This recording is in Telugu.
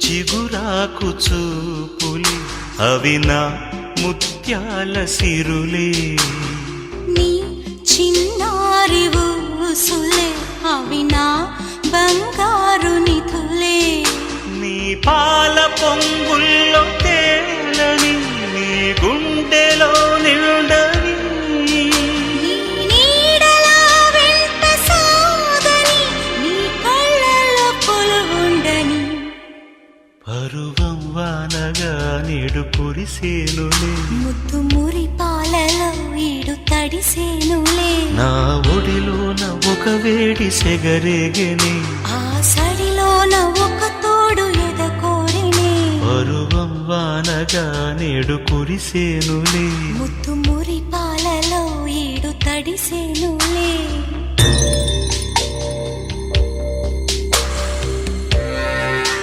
చిగురాకు చూపులి అవి నా ముత్యాల సిరులే నీ చిన్నారి ఊసులే అవి నా బంగారు నిధులే నీ పాల పొంగుల్లో తేలని నీ గుండెలో నిండని నీ నీడలా వెంట సాగని నీ కళ్ళలో కొలువుండని పరువం వానగా నేడు కురిసేనులే ముద్దు మురి పాలలో ఈడు తడిసేనులే నా ఒడిలోన ఒక వేడి సెగరేగని ఆ సడిలోన ఒక తోడు ఎదకోరినే పరువం వానగా నేడు కురిసేనులే ముద్దు మురి పాలలో ఈడు తడిసేను